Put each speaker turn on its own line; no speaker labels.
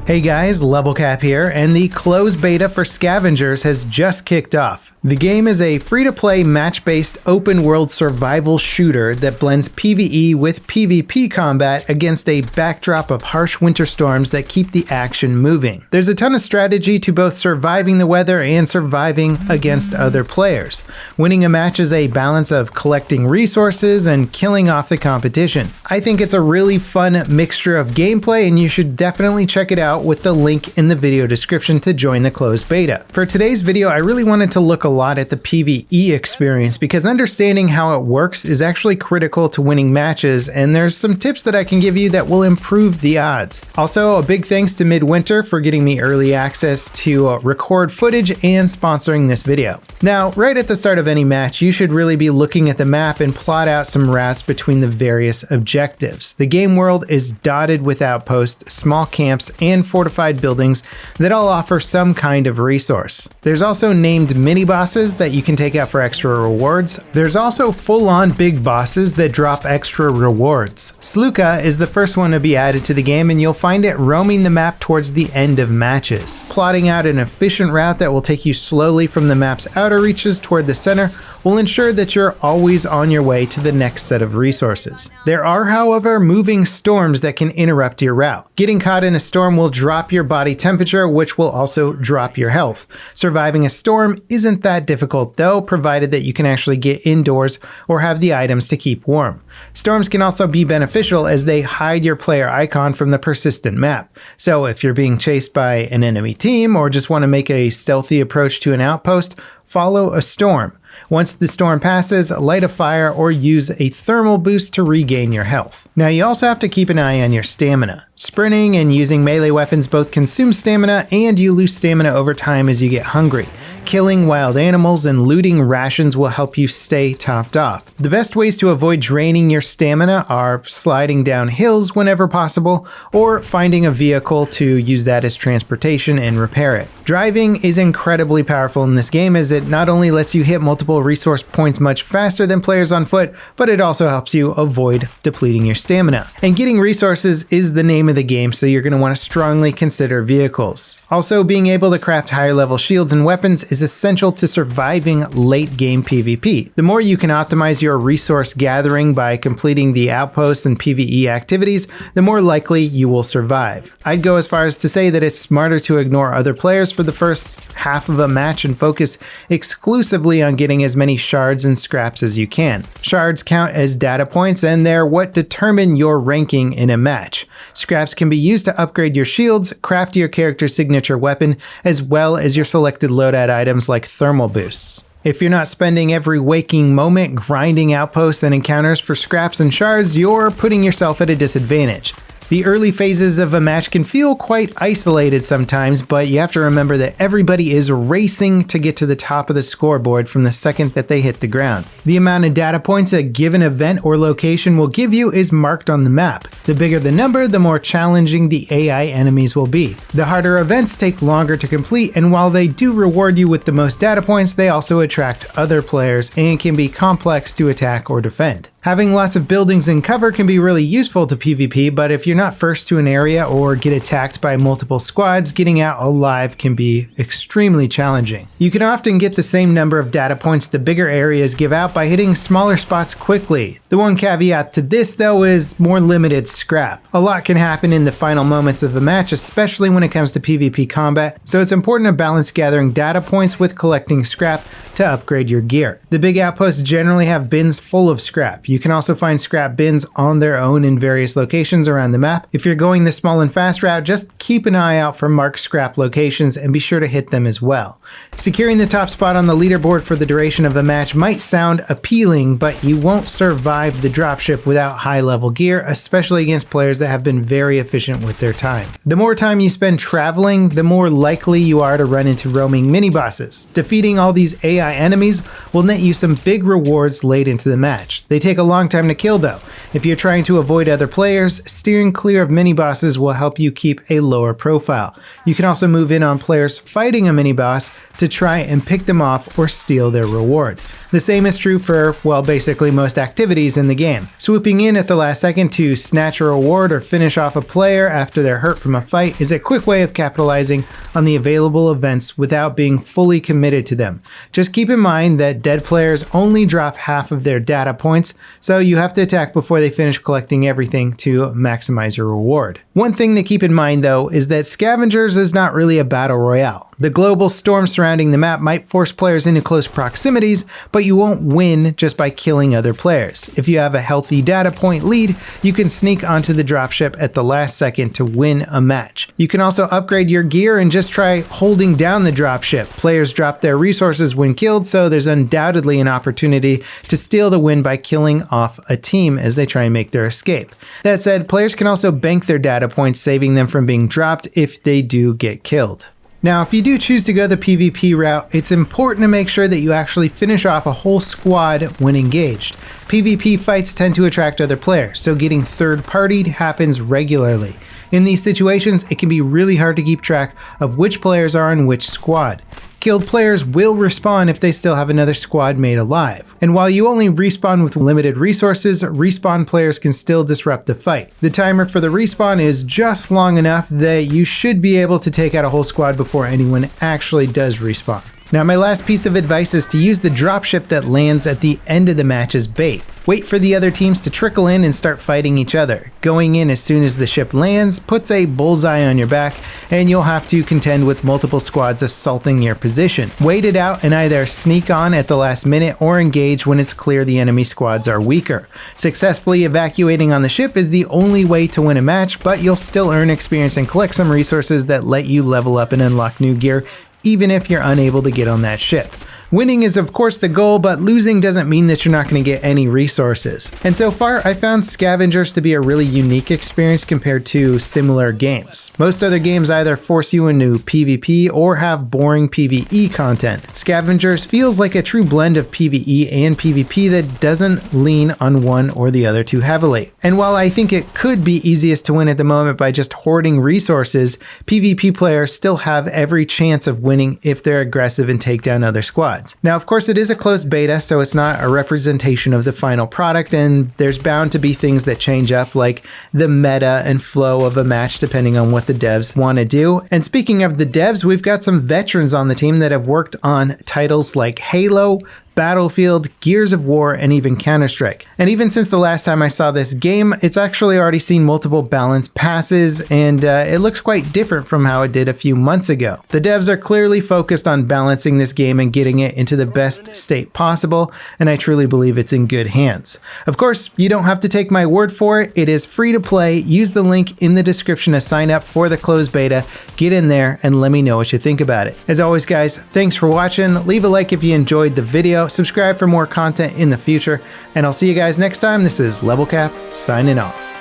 Hey guys, LevelCap here, and the closed beta for Scavengers has just kicked off. The game is a free-to-play match-based open-world survival shooter that blends PvE with PvP combat against a backdrop of harsh winter storms that keep the action moving. There's a ton of strategy to both surviving the weather and surviving against other players. Winning a match is a balance of collecting resources and killing off the competition. I think it's a really fun mixture of gameplay, and you should definitely check it out with the link in the video description to join the closed beta. For today's video, I really wanted to look a lot at the PvE experience because understanding how it works is actually critical to winning matches, and there's some tips that I can give you that will improve the odds. Also, a big thanks to Midwinter for getting me early access to record footage and sponsoring this video. Now, right at the start of any match, you should really be looking at the map and plot out some routes between the various objectives. The game world is dotted with outposts, small camps, and fortified buildings that all offer some kind of resource. There's also named mini-bosses that you can take out for extra rewards. There's also full-on big bosses that drop extra rewards. Sluka is the first one to be added to the game, and you'll find it roaming the map towards the end of matches. Plotting out an efficient route that will take you slowly from the map's outer reaches toward the center will ensure that you're always on your way to the next set of resources. There are, however, moving storms that can interrupt your route. Getting caught in a storm will drop your body temperature, which will also drop your health. Surviving a storm isn't that difficult though, provided that you can actually get indoors or have the items to keep warm. Storms can also be beneficial as they hide your player icon from the persistent map. So if you're being chased by an enemy team or just want to make a stealthy approach to an outpost, follow a storm. Once the storm passes, light a fire or use a thermal boost to regain your health. Now you also have to keep an eye on your stamina. Sprinting and using melee weapons both consume stamina, and you lose stamina over time as you get hungry. Killing wild animals and looting rations will help you stay topped off. The best ways to avoid draining your stamina are sliding down hills whenever possible, or finding a vehicle to use that as transportation and repair it. Driving is incredibly powerful in this game, as it not only lets you hit multiple resource points much faster than players on foot, but it also helps you avoid depleting your stamina. And getting resources is the name of the game, so you're going to want to strongly consider vehicles. Also, being able to craft higher level shields and weapons is essential to surviving late game PvP. The more you can optimize your resource gathering by completing the outposts and PvE activities, the more likely you will survive. I'd go as far as to say that it's smarter to ignore other players for the first half of a match and focus exclusively on getting as many shards and scraps as you can. Shards count as data points, and they're what determine your ranking in a match. Scraps can be used to upgrade your shields, craft your character's signature weapon, as well as your selected loadout items like thermal boosts. If you're not spending every waking moment grinding outposts and encounters for scraps and shards, you're putting yourself at a disadvantage. The early phases of a match can feel quite isolated sometimes, but you have to remember that everybody is racing to get to the top of the scoreboard from the second that they hit the ground. The amount of data points a given event or location will give you is marked on the map. The bigger the number, the more challenging the AI enemies will be. The harder events take longer to complete, and while they do reward you with the most data points, they also attract other players and can be complex to attack or defend. Having lots of buildings and cover can be really useful to PvP, but if you're not first to an area or get attacked by multiple squads, getting out alive can be extremely challenging. You can often get the same number of data points the bigger areas give out by hitting smaller spots quickly. The one caveat to this though is more limited scrap. A lot can happen in the final moments of a match, especially when it comes to PvP combat, so it's important to balance gathering data points with collecting scrap to upgrade your gear. The big outposts generally have bins full of scrap. You can also find scrap bins on their own in various locations around the map. If you're going the small and fast route, just keep an eye out for marked scrap locations and be sure to hit them as well. Securing the top spot on the leaderboard for the duration of a match might sound appealing, but you won't survive the dropship without high-level gear, especially against players that have been very efficient with their time. The more time you spend traveling, the more likely you are to run into roaming mini-bosses. Defeating all these AI enemies will net you some big rewards late into the match. They take a a long time to kill though. If you're trying to avoid other players, steering clear of mini-bosses will help you keep a lower profile. You can also move in on players fighting a mini-boss to try and pick them off or steal their reward. The same is true for, well, basically most activities in the game. Swooping in at the last second to snatch a reward or finish off a player after they're hurt from a fight is a quick way of capitalizing on the available events without being fully committed to them. Just keep in mind that dead players only drop half of their data points, so you have to attack before they finish collecting everything to maximize your reward. One thing to keep in mind though is that Scavengers is not really a battle royale. The global storm surrounding the map might force players into close proximities, but you won't win just by killing other players. If you have a healthy data point lead, you can sneak onto the dropship at the last second to win a match. You can also upgrade your gear and just try holding down the dropship. Players drop their resources when killed, so there's undoubtedly an opportunity to steal the win by killing off a team as they try and make their escape. That said, players can also bank their data points, saving them from being dropped if they do get killed. Now, if you do choose to go the PvP route, it's important to make sure that you actually finish off a whole squad when engaged. PvP fights tend to attract other players, so getting third-partied happens regularly. In these situations, it can be really hard to keep track of which players are in which squad. Killed players will respawn if they still have another squad mate alive. And while you only respawn with limited resources, respawn players can still disrupt the fight. The timer for the respawn is just long enough that you should be able to take out a whole squad before anyone actually does respawn. Now, my last piece of advice is to use the dropship that lands at the end of the match as bait. Wait for the other teams to trickle in and start fighting each other. Going in as soon as the ship lands puts a bullseye on your back, and you'll have to contend with multiple squads assaulting your position. Wait it out and either sneak on at the last minute or engage when it's clear the enemy squads are weaker. Successfully evacuating on the ship is the only way to win a match, but you'll still earn experience and collect some resources that let you level up and unlock new gear, even if you're unable to get on that ship. Winning is of course the goal, but losing doesn't mean that you're not going to get any resources. And so far, I found Scavengers to be a really unique experience compared to similar games. Most other games either force you into PvP or have boring PvE content. Scavengers feels like a true blend of PvE and PvP that doesn't lean on one or the other too heavily. And while I think it could be easiest to win at the moment by just hoarding resources, PvP players still have every chance of winning if they're aggressive and take down other squads. Now, of course, it is a closed beta, so it's not a representation of the final product, and there's bound to be things that change up, like the meta and flow of a match, depending on what the devs want to do. And speaking of the devs, we've got some veterans on the team that have worked on titles like Halo, Battlefield, Gears of War, and even Counter-Strike. And even since the last time I saw this game, it's actually already seen multiple balanced passes, and it looks quite different from how it did a few months ago. The devs are clearly focused on balancing this game and getting it into the best state possible, and I truly believe it's in good hands. Of course, you don't have to take my word for it. It is free to play. Use the link in the description to sign up for the closed beta. Get in there and let me know what you think about it. As always, guys, thanks for watching. Leave a like if you enjoyed the video. Subscribe for more content in the future, and I'll see you guys next time. This is LevelCap signing off.